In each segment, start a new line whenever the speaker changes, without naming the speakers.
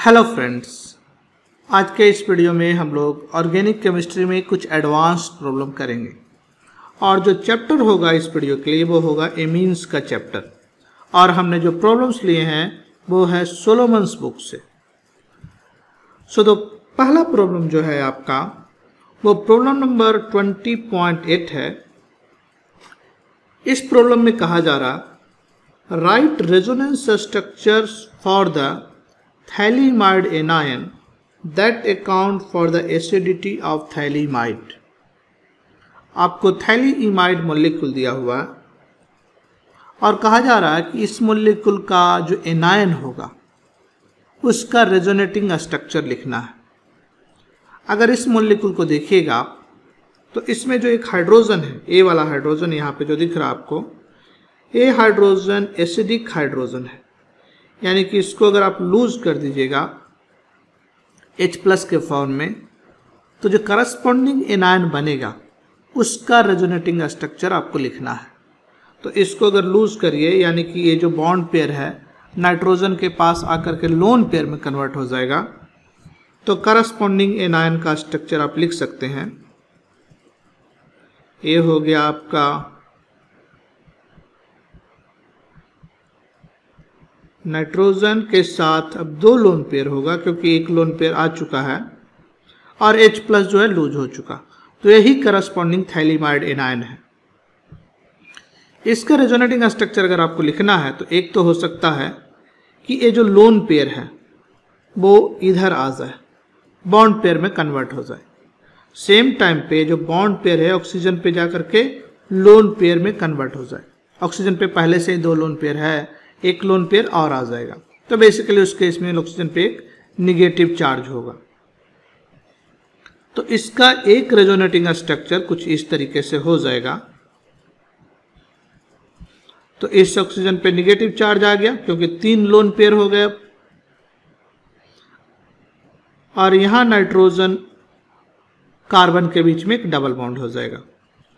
Hello friends, आज के इस वीडियो में हम लोग ऑर्गेनिक केमिस्ट्री में कुछ एडवांस्ड प्रॉब्लम करेंगे और जो चैप्टर होगा इस वीडियो के लिए वो होगा एमीन्स का चैप्टर। और हमने जो प्रॉब्लम्स लिए हैं वो है सोलोमन्स बुक से। तो पहला प्रॉब्लम जो है आपका वो प्रॉब्लम नंबर 20.8 है। इस प्रॉब्लम में कहा जा रहा right resonance structures for the phthalimide anion that account for the acidity of thalidomide। आपको थैलीइमाइड मॉलिक्यूल दिया हुआ है और कहा जा रहा है कि इस मॉलिक्यूल का जो एनायन होगा उसका रेजोनेटिंग स्ट्रक्चर लिखना है। अगर इस मॉलिक्यूल को देखिएगा तो इसमें जो एक हाइड्रोजन है, ए वाला हाइड्रोजन यहाँ पे जो दिख रहा है आपको, ये हाइड्रोजन एसिडिक हाइड्रोजन है, यानी कि इसको अगर आप लूज कर दीजिएगा H+ के फॉर्म में तो जो करस्पॉन्डिंग एनायन बनेगा उसका रेजोनेटिंग स्ट्रक्चर आपको लिखना है। तो इसको अगर लूज करिए यानी कि ये जो बॉन्ड पेयर है नाइट्रोजन के पास आकर के लोन पेयर में कन्वर्ट हो जाएगा, तो करस्पॉन्डिंग एनायन का स्ट्रक्चर आप लिख सकते हैं। ये हो गया आपका नाइट्रोजन के साथ अब 2 लोन पेयर होगा क्योंकि एक लोन पेयर आ चुका है और H+ जो है लूज हो चुका, तो यही करस्पॉन्डिंग थैलीमाइड एनायन है। इसका रेजोनेटिंग स्ट्रक्चर अगर आपको लिखना है तो एक तो हो सकता है कि ये जो लोन पेयर है वो इधर आ जाए, बॉन्ड पेयर में कन्वर्ट हो जाए। सेम टाइम पे जो बॉन्ड पेयर है ऑक्सीजन पे जाकर के लोन पेयर में कन्वर्ट हो जाए। ऑक्सीजन पे पहले से ही 2 लोन पेयर है, एक लोन पेयर और आ जाएगा, तो बेसिकली उस केस में ऑक्सीजन पे एक निगेटिव चार्ज होगा। तो इसका एक रेजोनेटिंग स्ट्रक्चर कुछ इस तरीके से हो जाएगा। तो इस ऑक्सीजन पे निगेटिव चार्ज आ गया क्योंकि 3 लोन पेयर हो गए और यहां नाइट्रोजन कार्बन के बीच में एक डबल बॉन्ड हो जाएगा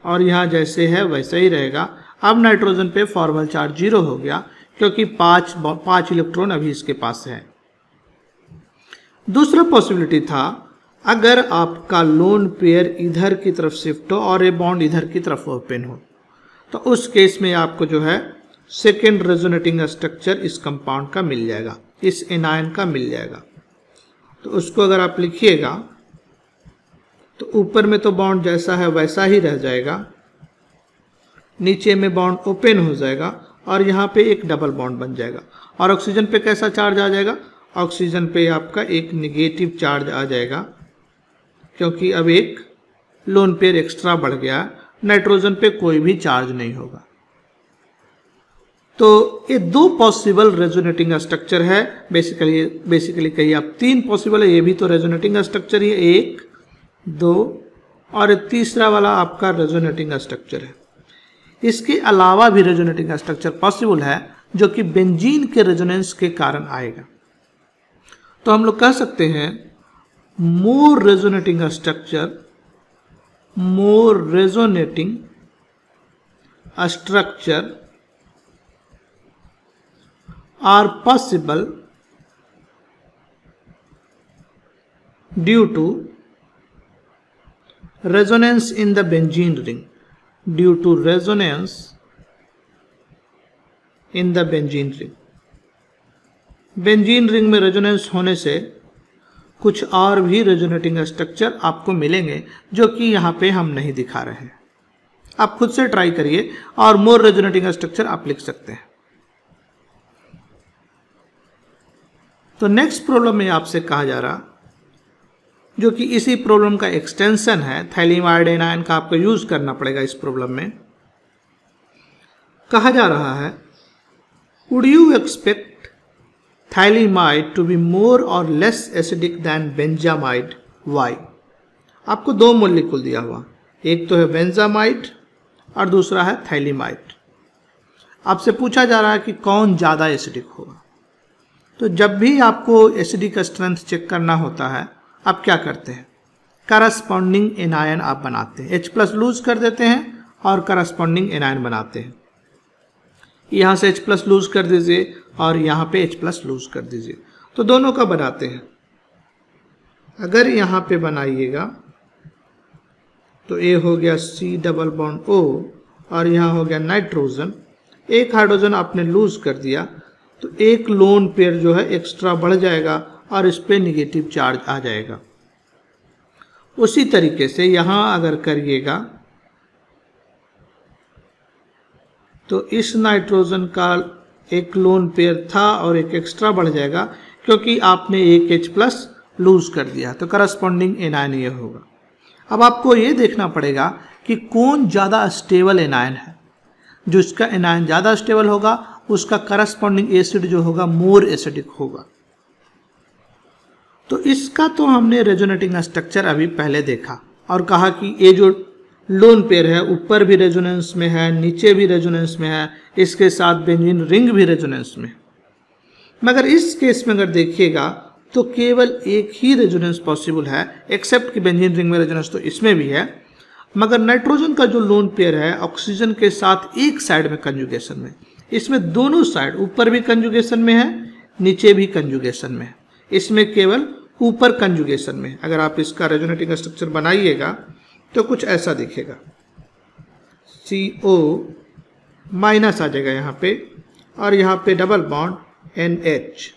और यहां जैसे है वैसे ही रहेगा। अब नाइट्रोजन पे फॉर्मल चार्ज 0 हो गया क्योंकि 5 इलेक्ट्रॉन अभी इसके पास है। दूसरा पॉसिबिलिटी था अगर आपका लोन पेयर इधर की तरफ शिफ्ट हो और ये बॉन्ड इधर की तरफ ओपन हो, तो उस केस में आपको जो है सेकेंड रेजोनेटिंग स्ट्रक्चर इस कंपाउंड का मिल जाएगा, इस एनायन का मिल जाएगा। तो उसको अगर आप लिखिएगा तो ऊपर में तो बॉन्ड जैसा है वैसा ही रह जाएगा, नीचे में बॉन्ड ओपन हो जाएगा और यहाँ पे एक डबल बॉन्ड बन जाएगा। और ऑक्सीजन पे कैसा चार्ज आ जाएगा? ऑक्सीजन पे आपका एक निगेटिव चार्ज आ जाएगा क्योंकि अब एक लोन पेयर एक्स्ट्रा बढ़ गया, नाइट्रोजन पे कोई भी चार्ज नहीं होगा। तो ये 2 पॉसिबल रेजोनेटिंग स्ट्रक्चर है। बेसिकली कहिए आप 3 पॉसिबल है, ये भी तो रेजोनेटिंग स्ट्रक्चर ही है, 1, 2 और तीसरा वाला आपका रेजोनेटिंग स्ट्रक्चर है। इसके अलावा भी रेजोनेटिंग स्ट्रक्चर पॉसिबल है जो कि बेंजीन के रेजोनेंस के कारण आएगा। तो हम लोग कह सकते हैं more resonating structure are possible due to resonance in the benzene ring, due to resonance in the benzene ring। Benzene ring में रेजोनेंस होने से कुछ और भी रेजोनेटिंग स्ट्रक्चर आपको मिलेंगे जो कि यहाँ पे हम नहीं दिखा रहे हैं। आप खुद से ट्राई करिए और मोर रेजोनेटिंग स्ट्रक्चर आप लिख सकते हैं। तो नेक्स्ट प्रॉब्लम में आपसे कहा जा रहा जो कि इसी प्रॉब्लम का एक्सटेंशन है, थैलीमाइड एनायन का आपको यूज करना पड़ेगा इस प्रॉब्लम में। कहा जा रहा है would you expect thalidomide to be more और less acidic than benzamide, why? आपको 2 मॉलिक्यूल दिया हुआ, एक तो है बेंजामाइड और दूसरा है थैलीमाइड। आपसे पूछा जा रहा है कि कौन ज़्यादा एसिडिक होगा। तो जब भी आपको एसिडिक स्ट्रेंथ चेक करना होता है आप क्या करते हैं? करस्पॉन्डिंग एनायन आप बनाते हैं, H+ लूज कर देते हैं और करस्पॉन्डिंग एनायन बनाते हैं। यहाँ से H+ लूज कर दीजिए और यहाँ पे H+ लूज कर दीजिए। तो दोनों का बनाते हैं। अगर यहाँ पे बनाइएगा तो ये हो गया C डबल बॉन्ड O और यहाँ हो गया नाइट्रोजन। एक हाइड्रोजन आपने लूज कर दिया तो एक लोन पेयर जो है एक्स्ट्रा बढ़ जाएगा और इस पे निगेटिव चार्ज आ जाएगा। उसी तरीके से यहाँ अगर करिएगा तो इस नाइट्रोजन का एक लोन पेयर था और एक एक्स्ट्रा बढ़ जाएगा क्योंकि आपने एक H प्लस लूज कर दिया, तो करस्पॉन्डिंग एनायन ये होगा। अब आपको ये देखना पड़ेगा कि कौन ज़्यादा स्टेबल एनायन है। जो इसका एनायन ज़्यादा स्टेबल होगा उसका करस्पॉन्डिंग एसिड जो होगा मोर एसिडिक होगा। तो इसका तो हमने रेजोनेटिंग स्ट्रक्चर अभी पहले देखा और कहा कि ये जो लोन पेयर है ऊपर भी रेजोनेंस में है, नीचे भी रेजोनेंस में है, इसके साथ बेंजीन रिंग भी रेजोनेंस में। मगर इस केस में अगर देखिएगा तो केवल एक ही रेजोनेंस पॉसिबल है, एक्सेप्ट कि बेंजीन रिंग में रेजोनेंस तो इसमें भी है। मगर नाइट्रोजन का जो लोन पेयर है ऑक्सीजन के साथ एक साइड में कंजुगेशन में, इसमें दोनों साइड ऊपर भी कंजुगेशन में है, नीचे भी कंजुगेशन में है। इसमें केवल ऊपर कंजुगेशन में। अगर आप इसका रेजोनेटिंग स्ट्रक्चर बनाइएगा तो कुछ ऐसा दिखेगा, CO माइनस आ जाएगा यहाँ पे और यहाँ पे डबल बॉन्ड NH।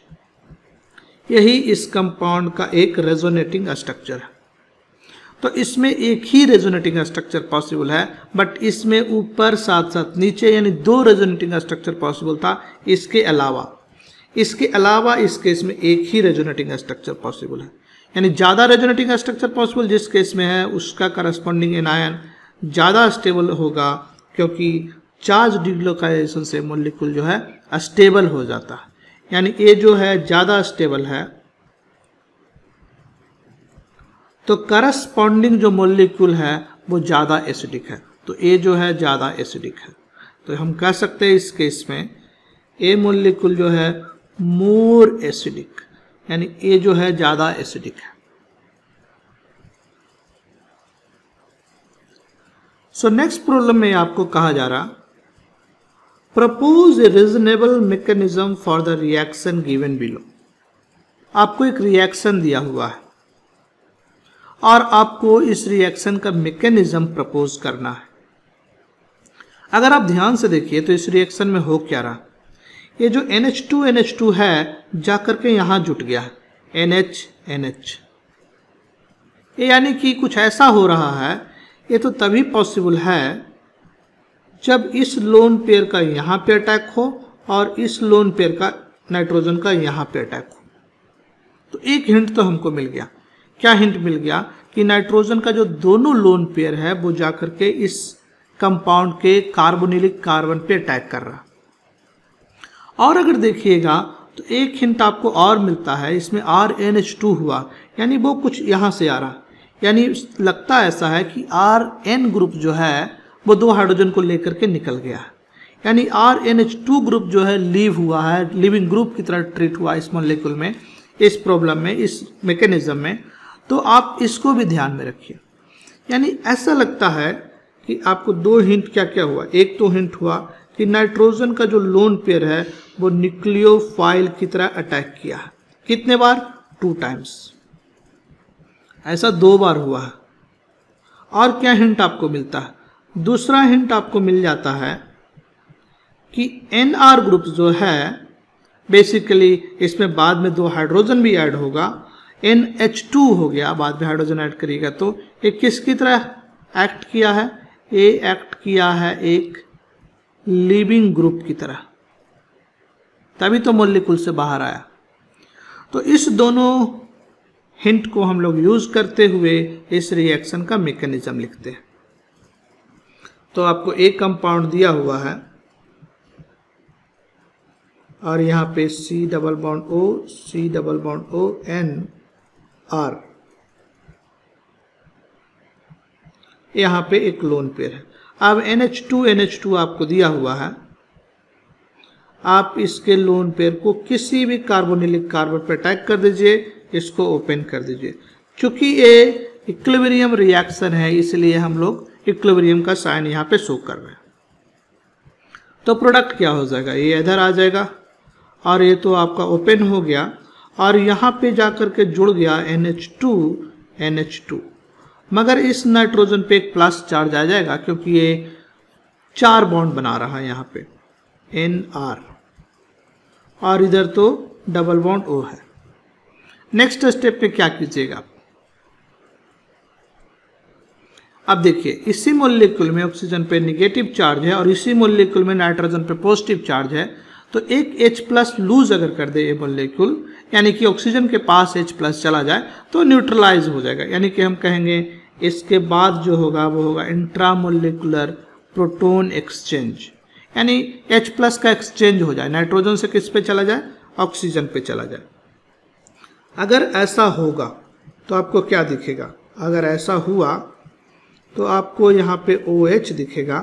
यही इस कंपाउंड का एक रेजोनेटिंग स्ट्रक्चर है। तो इसमें एक ही रेजोनेटिंग स्ट्रक्चर पॉसिबल है, बट इसमें ऊपर साथ साथ नीचे यानी दो रेजोनेटिंग स्ट्रक्चर पॉसिबल था। इसके अलावा इस केस में एक ही रेजोनेटिंग स्ट्रक्चर पॉसिबल है, यानी ज़्यादा रेजोनेटिंग स्ट्रक्चर पॉसिबल जिस केस में है उसका करस्पॉन्डिंग एनायन ज़्यादा स्टेबल होगा, क्योंकि चार्ज डिलोकाइजेशन से मॉलिक्यूल जो है अस्टेबल हो जाता है। यानी ये जो है ज़्यादा स्टेबल है तो करस्पॉन्डिंग जो मॉलिक्यूल है वो ज़्यादा एसिडिक है, तो ये जो है ज़्यादा एसिडिक है। तो हम कह सकते हैं इस केस में ये मॉलिक्यूल जो है मोर एसिडिक, यानी ये जो है ज़्यादा एसिडिक है। सो नेक्स्ट प्रॉब्लम में आपको कहा जा रहा propose A reasonable mechanism for the reaction given below. आपको एक रिएक्शन दिया हुआ है और आपको इस रिएक्शन का मैकेनिज्म प्रपोज करना है। अगर आप ध्यान से देखिए तो इस रिएक्शन में हो क्या रहा, ये जो NH2 है जाकर के यहाँ जुट गया है NH। ये यानी कि कुछ ऐसा हो रहा है, ये तो तभी पॉसिबल है जब इस लोन पेयर का यहाँ पे अटैक हो और इस लोन पेयर का नाइट्रोजन का यहाँ पे अटैक हो। तो एक हिंट तो हमको मिल गया। क्या हिंट मिल गया? कि नाइट्रोजन का जो दोनों लोन पेयर है वो जाकर के इस कंपाउंड के कार्बोनिलिक कार्बन पे अटैक कर रहा। और अगर देखिएगा तो एक हिंट आपको और मिलता है, इसमें RNH2 हुआ, यानी वो कुछ यहाँ से आ रहा, यानी लगता ऐसा है कि RN ग्रुप जो है वो दो हाइड्रोजन को लेकर के निकल गया है, यानी RNH2 ग्रुप जो है लीव हुआ है, लिविंग ग्रुप की तरह ट्रीट हुआ इस मॉलिक्यूल में, इस प्रॉब्लम में, इस मैकेनिज्म में। तो आप इसको भी ध्यान में रखिए। यानी ऐसा लगता है कि आपको दो हिंट क्या क्या हुआ। एक तो हिंट हुआ कि नाइट्रोजन का जो लोन पेयर है वो न्यूक्लियोफाइल की तरह अटैक किया है। कितने बार? 2 टाइम्स। ऐसा 2 बार हुआ है। और क्या हिंट आपको मिलता है? दूसरा हिंट आपको मिल जाता है कि NR ग्रुप जो है बेसिकली इसमें बाद में 2 हाइड्रोजन भी ऐड होगा, NH2 हो गया, बाद में हाइड्रोजन ऐड करिएगा तो ये किसकी तरह एक्ट किया है? ये एक्ट किया है एक लिविंग ग्रुप की तरह, तभी तो मॉलिक्यूल से बाहर आया। तो इस दोनों हिंट को हम लोग यूज करते हुए इस रिएक्शन का मैकेनिज्म लिखते हैं। तो आपको एक कंपाउंड दिया हुआ है और यहाँ पे C double bond O, C double bond O, N, R, यहाँ पे एक लोन पेयर है। अब NH2 आपको दिया हुआ है, आप इसके लोन पेयर को किसी भी कार्बोनिलिक कार्बन पर अटैक कर दीजिए, इसको ओपन कर दीजिए। चूंकि ये इक्विलिब्रियम रिएक्शन है इसलिए हम लोग इक्विलिब्रियम का साइन यहाँ पे शो कर रहे हैं। तो प्रोडक्ट क्या हो जाएगा? ये इधर आ जाएगा और ये तो आपका ओपन हो गया और यहाँ पे जाकर के जुड़ गया NH2 NH2, मगर इस नाइट्रोजन पे एक प्लस चार्ज आ जाएगा क्योंकि ये 4 बॉन्ड बना रहा है यहाँ पे NR, और इधर तो डबल बॉन्ड O है। नेक्स्ट स्टेप पे क्या कीजिएगा, अब देखिए इसी मॉलिक्यूल में ऑक्सीजन पे निगेटिव चार्ज है और इसी मॉलिक्यूल में नाइट्रोजन पे पॉजिटिव चार्ज है, तो एक H+ लूज अगर कर दे ये मॉलिक्यूल, यानी कि ऑक्सीजन के पास H+ चला जाए तो न्यूट्रलाइज हो जाएगा, यानी कि हम कहेंगे इसके बाद जो होगा वो होगा इंट्रामोलिकुलर प्रोटॉन एक्सचेंज, यानी H+ का एक्सचेंज हो जाए, नाइट्रोजन से किस पे चला जाए, ऑक्सीजन पे चला जाए। अगर ऐसा होगा तो आपको क्या दिखेगा, अगर ऐसा हुआ तो आपको यहाँ पे OH दिखेगा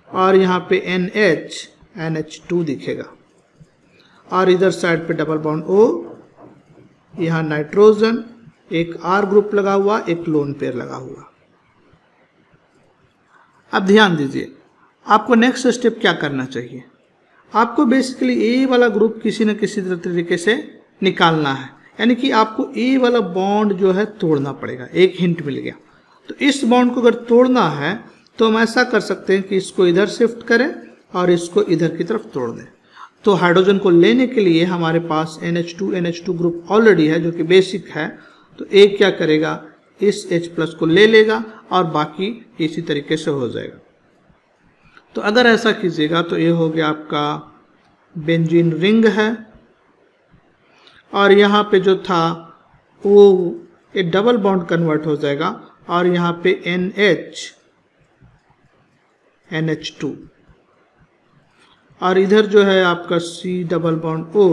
और यहाँ पे NH NH2 दिखेगा, और इधर साइड पे डबल बॉन्ड O, यहाँ नाइट्रोजन, एक R ग्रुप लगा हुआ, एक लोन पेयर लगा हुआ। अब ध्यान दीजिए, आपको नेक्स्ट स्टेप क्या करना चाहिए, आपको बेसिकली ए वाला ग्रुप किसी न किसी तरीके से निकालना है, यानी कि आपको ए वाला बॉन्ड जो है तोड़ना पड़ेगा। एक हिंट मिल गया, तो इस बॉन्ड को अगर तोड़ना है तो हम ऐसा कर सकते हैं कि इसको इधर शिफ्ट करें और इसको इधर की तरफ तोड़ दें। तो हाइड्रोजन को लेने के लिए हमारे पास NH2 ग्रुप ऑलरेडी है जो कि बेसिक है, तो एक क्या करेगा, इस H+ को ले लेगा और बाकी इसी तरीके से हो जाएगा। तो अगर ऐसा कीजिएगा तो ये हो गया आपका बेंजीन रिंग है, और यहाँ पे जो था वो ये डबल बॉन्ड कन्वर्ट हो जाएगा और यहाँ पे NH NH2, और इधर जो है आपका C double bond O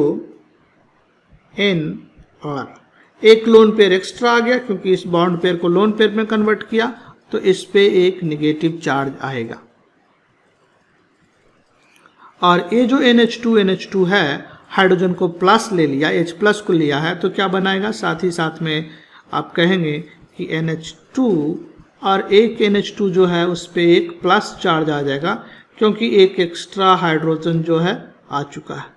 NR, एक लोन पेयर एक्स्ट्रा आ गया क्योंकि इस बॉन्ड पेयर को लोन पेयर में कन्वर्ट किया, तो इस पे एक नेगेटिव चार्ज आएगा। और ये जो NH2 है, हाइड्रोजन को प्लस ले लिया, H+ को लिया है, तो क्या बनाएगा, साथ ही साथ में आप कहेंगे कि NH2 और एक NH2 जो है उस पर एक प्लस चार्ज आ जाएगा क्योंकि एक एक्स्ट्रा हाइड्रोजन जो है आ चुका है।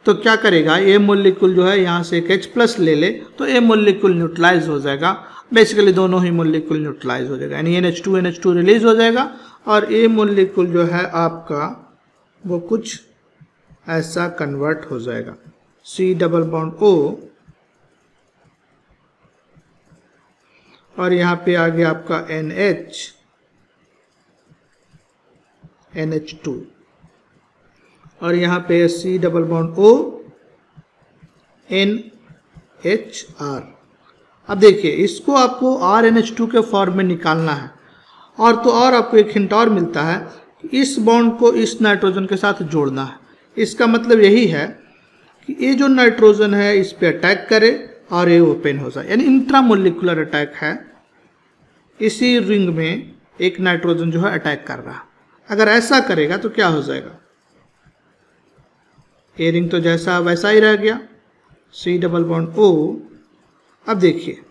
तो क्या करेगा, ये मॉलिक्यूल जो है यहाँ से एक H+ ले ले तो ये मॉलिक्यूल न्यूट्रलाइज हो जाएगा, बेसिकली दोनों ही मॉलिक्यूल न्यूट्रलाइज हो जाएगा, यानी NH2 रिलीज हो जाएगा और ये मॉलिक्यूल जो है आपका वो कुछ ऐसा कन्वर्ट हो जाएगा, C डबल बॉन्ड O, और यहाँ पे आ गया आपका NH NH2, और यहाँ पे C double bond O NHR। अब देखिए इसको आपको RNH2 के फॉर्म में निकालना है, और तो और आपको एक हिंट और मिलता है कि इस बॉन्ड को इस नाइट्रोजन के साथ जोड़ना है। इसका मतलब यही है कि ये जो नाइट्रोजन है इस पे अटैक करे और ये ओपन हो जाए, यानी इंट्रामोलिकुलर अटैक है, इसी रिंग में एक नाइट्रोजन जो है अटैक कर रहा है। अगर ऐसा करेगा तो क्या हो जाएगा, ये रिंग तो जैसा वैसा ही रह गया, C डबल बॉन्ड O। अब देखिए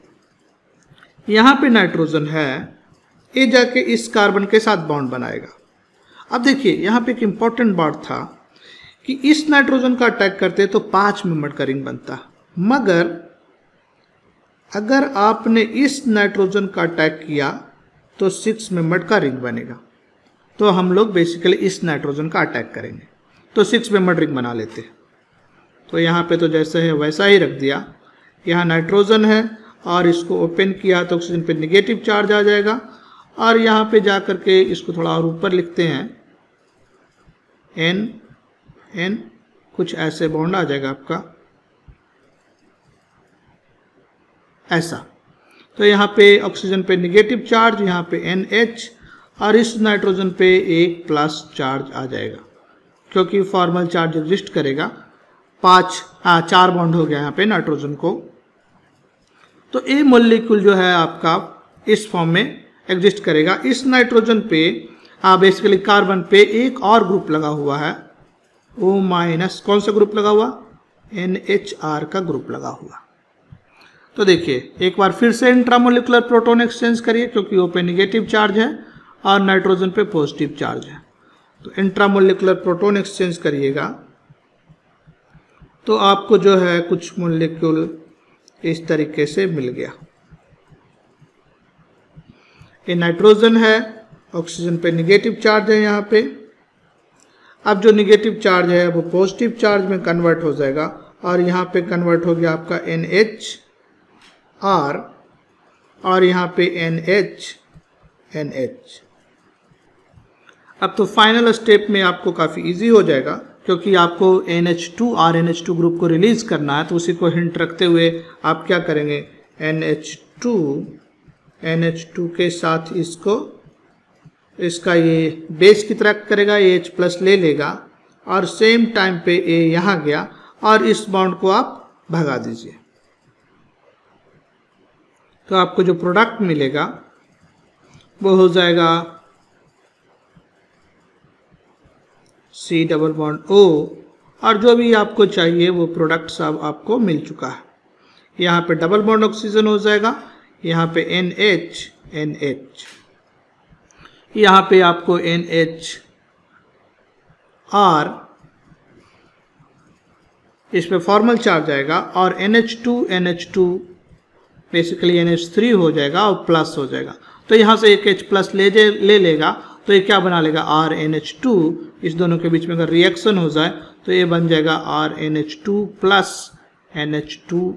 यहाँ पे नाइट्रोजन है, ये जाके इस कार्बन के साथ बॉन्ड बनाएगा। अब देखिए यहाँ पे एक इंपॉर्टेंट बात था कि इस नाइट्रोजन का अटैक करते तो 5 मेंबर का रिंग बनता, मगर अगर आपने इस नाइट्रोजन का अटैक किया तो 6 मेंबर का रिंग बनेगा। तो हम लोग बेसिकली इस नाइट्रोजन का अटैक करेंगे तो 6 मेंबर रिंग बना लेते हैं। तो यहाँ पे तो जैसे है वैसा ही रख दिया, यहाँ नाइट्रोजन है और इसको ओपन किया तो ऑक्सीजन पे निगेटिव चार्ज आ जाएगा, और यहाँ पे जा कर के इसको थोड़ा और ऊपर लिखते हैं N कुछ ऐसे बॉन्ड आ जाएगा आपका ऐसा। तो यहाँ पे ऑक्सीजन पे निगेटिव चार्ज, यहाँ पे NH, और इस नाइट्रोजन पे एक प्लस चार्ज आ जाएगा क्योंकि फॉर्मल चार्ज एग्जिस्ट करेगा। 4 बॉन्ड हो गया यहाँ पे नाइट्रोजन को। तो ये मॉलिक्यूल जो है आपका इस फॉर्म में एग्जिस्ट करेगा। इस नाइट्रोजन पे बेसिकली कार्बन पे एक और ग्रुप लगा हुआ है, O-, कौन सा ग्रुप लगा हुआ, NHR का ग्रुप लगा हुआ। तो देखिए एक बार फिर से इंट्रामोलिकुलर प्रोटॉन एक्सचेंज करिए क्योंकि O पे निगेटिव चार्ज है और नाइट्रोजन पे पॉजिटिव चार्ज है। तो इंट्रामोलिकुलर प्रोटॉन एक्सचेंज करिएगा तो आपको जो है कुछ मॉलिक्यूल इस तरीके से मिल गया। ये नाइट्रोजन है, ऑक्सीजन पे निगेटिव चार्ज है यहाँ पे। अब जो निगेटिव चार्ज है वो पॉजिटिव चार्ज में कन्वर्ट हो जाएगा और यहाँ पे कन्वर्ट हो गया आपका NHR और यहाँ पे NH। अब तो फाइनल स्टेप में आपको काफ़ी इजी हो जाएगा, क्योंकि आपको NH2 और NH2 ग्रुप को रिलीज करना है। तो उसी को हिंट रखते हुए आप क्या करेंगे, NH2 के साथ इसका ये बेस की तरह करेगा, H प्लस ले लेगा और सेम टाइम पे A यहाँ गया और इस बॉन्ड को आप भगा दीजिए। तो आपको जो प्रोडक्ट मिलेगा वो हो जाएगा C डबल बॉन्ड O, और जो भी आपको चाहिए वो प्रोडक्ट सब आपको मिल चुका है। यहाँ पे डबल बॉन्ड ऑक्सीजन हो जाएगा, यहाँ पे NH, यहाँ पे आपको NHR, इस पे फॉर्मल चार्ज आएगा और NH2 बेसिकली NH3 हो जाएगा और प्लस हो जाएगा। तो यहाँ से एक H प्लस ले लेगा तो ये क्या बना लेगा, RNH2। इस दोनों के बीच में अगर रिएक्शन हो जाए तो ये बन जाएगा RNH2 प्लस NH2।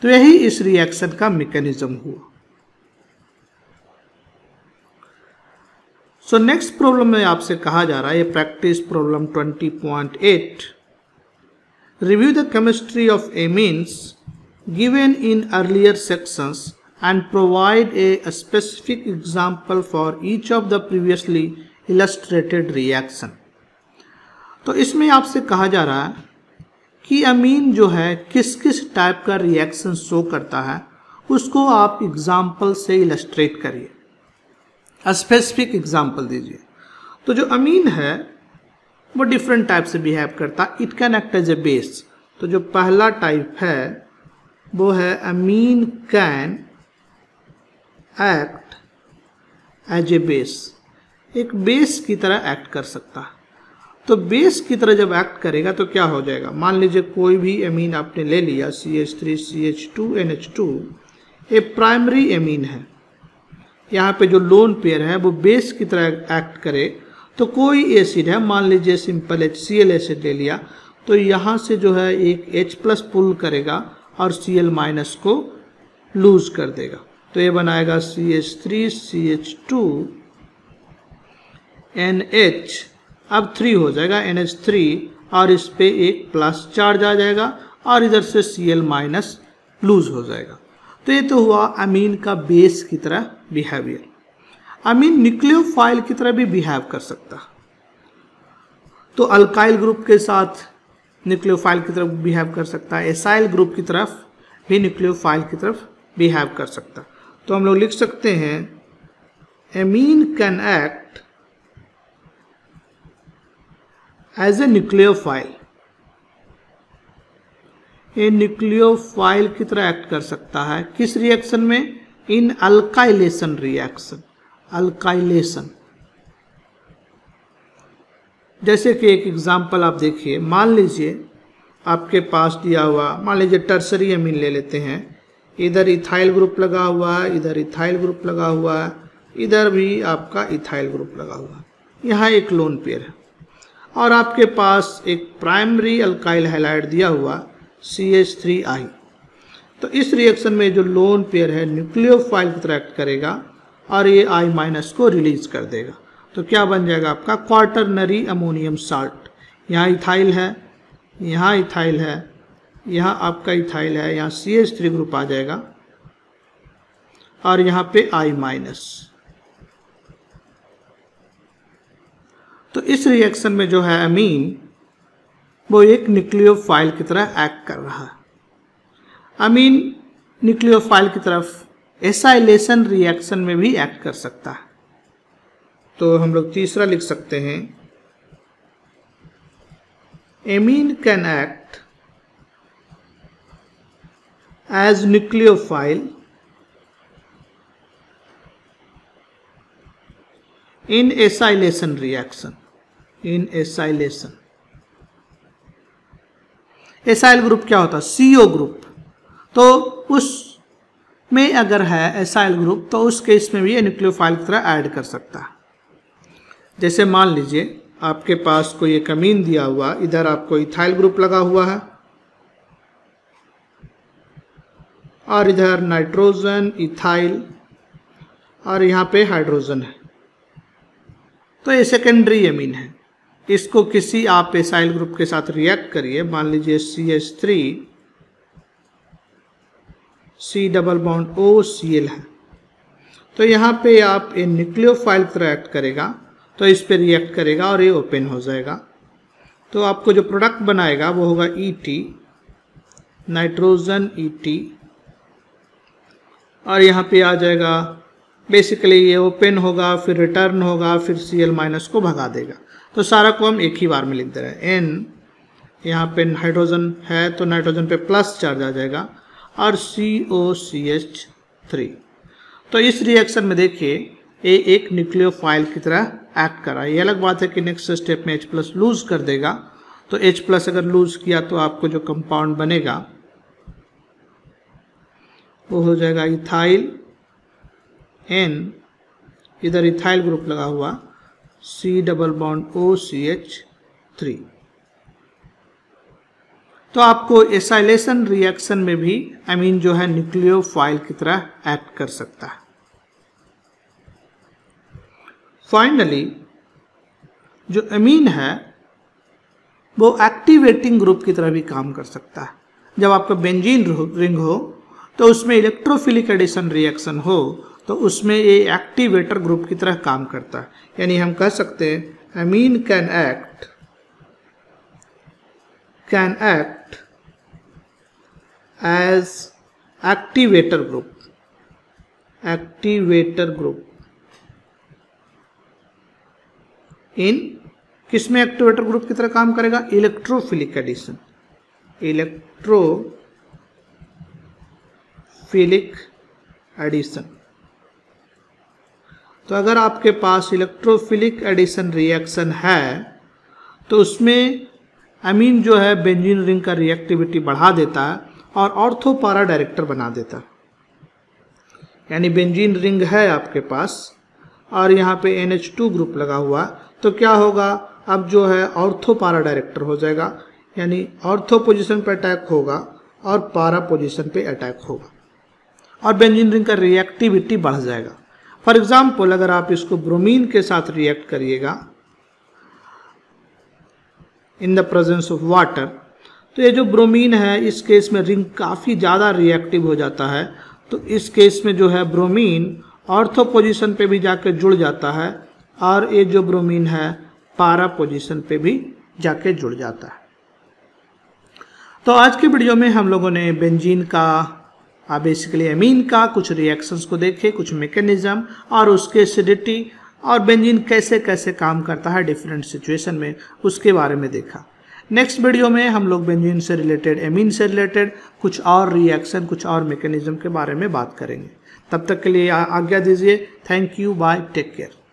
तो यही इस रिएक्शन का मैकेनिज्म हुआ। सो नेक्स्ट प्रॉब्लम में आपसे कहा जा रहा है, ये practice problem 20.8, review the chemistry of amines given in earlier sections and provide a specific example for each of the previously illustrated reaction। तो इसमें आपसे कहा जा रहा है कि अमीन जो है किस किस टाइप का रिएक्शन शो करता है, उसको आप एग्जाम्पल से इलस्ट्रेट करिए, स्पेसिफिक एग्जाम्पल दीजिए। तो जो अमीन है वो डिफरेंट टाइप से बिहेव करता है, it can act as a base. तो जो पहला टाइप है वो है amine can act as a base, एक बेस की तरह एक्ट कर सकता है। तो बेस की तरह जब एक्ट करेगा तो क्या हो जाएगा, मान लीजिए कोई भी एमीन आपने ले लिया, CH3 CH2 NH2, ये प्राइमरी एमीन है। यहाँ पे जो लोन पेयर है वो बेस की तरह एक्ट करे तो कोई एसिड है, मान लीजिए सिंपल HCl एसिड ले लिया, तो यहाँ से जो है एक H प्लस पुल करेगा और Cl माइनस को लूज कर देगा। तो ये बनाएगा CH3 CH2 NH, अब 3 हो जाएगा NH3 और इस पे एक प्लस चार्ज आ जाएगा और इधर से Cl माइनस लूज हो जाएगा। तो ये तो हुआ अमीन का बेस की तरह बिहेवियर। अमीन न्यूक्लियोफाइल की तरह भी बिहेव कर सकता, तो अल्काइल ग्रुप के साथ न्यूक्लियोफाइल की तरफ बिहेव कर सकता है, एसाइल ग्रुप की तरफ भी न्यूक्लियोफाइल की तरफ बिहेव कर सकता। तो हम लोग लिख सकते हैं amine can act as a nucleophile, ये न्यूक्लियोफाइल की तरह एक्ट कर सकता है। किस रिएक्शन में, इन अल्काइलेशन रिएक्शन, अल्काइलेशन। जैसे कि एक एग्जांपल आप देखिए, मान लीजिए आपके पास दिया हुआ, मान लीजिए टर्सरी एमीन ले लेते हैं, इधर इथाइल ग्रुप लगा हुआ है, इधर इथाइल ग्रुप लगा हुआ है, इधर भी आपका इथाइल ग्रुप लगा हुआ है, यहाँ एक लोन पेयर है और आपके पास एक प्राइमरी अल्काइल हैलाइड दिया हुआ CH3I। तो इस रिएक्शन में जो लोन पेयर है न्यूक्लियोफाइल की तरह एक्ट करेगा और ये I माइनस को रिलीज कर देगा। तो क्या बन जाएगा आपका क्वार्टरनरी अमोनियम साल्ट। यहाँ इथाइल है, यहाँ इथाइल है, यहाँ आपका इथाइल है, यहाँ CH3 ग्रुप आ जाएगा और यहाँ पे I माइनस। तो इस रिएक्शन में जो है अमीन वो एक न्यूक्लियोफाइल की तरह एक्ट कर रहा है। अमीन न्यूक्लियोफाइल की तरफ एसाइलेशन रिएक्शन में भी एक्ट कर सकता है। तो हम लोग तीसरा लिख सकते हैं, amine can act as nucleophile in acylation reaction, in acylation। Acyl group क्या होता है? CO group. तो उसमें अगर है एसाइल ग्रुप तो उस केस में भी ये न्यूक्लियोफाइल की तरह ऐड कर सकता है। जैसे मान लीजिए आपके पास कोई एक अमीन दिया हुआ, इधर आपको इथाइल ग्रुप लगा हुआ है और इधर नाइट्रोजन, इथाइल और यहाँ पे हाइड्रोजन है। तो ये सेकेंडरी अमीन है। इसको किसी आप एसाइल ग्रुप के साथ रिएक्ट करिए, मान लीजिए CH3 C double bond OCl है। तो यहाँ पे आप ये न्यूक्लियोफाइल की तरह एक्ट करेगा, तो इस पे रिएक्ट करेगा और ये ओपन हो जाएगा। तो आपको जो प्रोडक्ट बनाएगा वो होगा ET, नाइट्रोजन ET, और यहाँ पे आ जाएगा बेसिकली ये ओपन होगा, फिर रिटर्न होगा, फिर Cl- को भगा देगा। तो सारा को हम एक ही बार में लिख दे रहे हैं। N यहाँ पे हाइड्रोजन है तो नाइट्रोजन पे प्लस चार्ज आ जाएगा और COCH3। तो इस रिएक्शन में देखिए ये एक न्यूक्लियोफाइल की तरह एक्ट कर रहा है। ये अलग बात है कि नेक्स्ट स्टेप में H+ लूज कर देगा। तो H+ अगर लूज किया तो आपको जो कंपाउंड बनेगा वो हो जाएगा इथाइल N, इधर इथाइल ग्रुप लगा हुआ C डबल बॉन्ड OCH3। तो आपको एसाइलेशन रिएक्शन में भी अमीन जो है न्यूक्लियोफाइल की तरह एक्ट कर सकता है। फाइनली जो अमीन है वो एक्टिवेटिंग ग्रुप की तरह भी काम कर सकता है। जब आपका बेंजीन रिंग हो तो उसमें इलेक्ट्रोफिलिक एडिशन रिएक्शन हो तो उसमें ये एक्टिवेटर ग्रुप की तरह काम करता है। यानी हम कह सकते हैं amine can act as activator group in किसमें एक्टिवेटर ग्रुप की तरह काम करेगा? Electrophilic addition. तो अगर आपके पास इलेक्ट्रोफिलिक एडिशन रिएक्शन है तो उसमें अमीन जो है बेंजीन रिंग का रिएक्टिविटी बढ़ा देता है और ऑर्थो पारा डायरेक्टर बना देता है। यानी बेंजीन रिंग है आपके पास और यहाँ पे NH2 ग्रुप लगा हुआ, तो क्या होगा? अब जो है ऑर्थो पारा डायरेक्टर हो जाएगा, यानी ऑर्थो पोजीशन पे अटैक होगा और पारा पोजीशन पे अटैक होगा और बेंजीन रिंग का रिएक्टिविटी बढ़ जाएगा। फॉर एग्जाम्पल अगर आप इसको ब्रोमीन के साथ रिएक्ट करिएगा in the presence of water, तो ये जो ब्रोमीन है इस केस में रिंग काफ़ी ज़्यादा रिएक्टिव हो जाता है। तो इस केस में जो है ब्रोमीन ऑर्थो पोजीशन पे भी जाकर जुड़ जाता है और ये जो ब्रोमीन है पारा पोजीशन पे भी जाके जुड़ जाता है। तो आज के वीडियो में हम लोगों ने बेंजीन का बेसिकली अमीन का कुछ रिएक्शंस को देखे, कुछ मैकेनिज्म और उसके एसिडिटी और बेंजीन कैसे कैसे काम करता है डिफरेंट सिचुएशन में, उसके बारे में देखा। नेक्स्ट वीडियो में हम लोग बेंजीन से रिलेटेड, अमीन से रिलेटेड कुछ और रिएक्शन, कुछ और मैकेनिज्म के बारे में बात करेंगे। तब तक के लिए आज्ञा दीजिए। Thank you, bye, take care.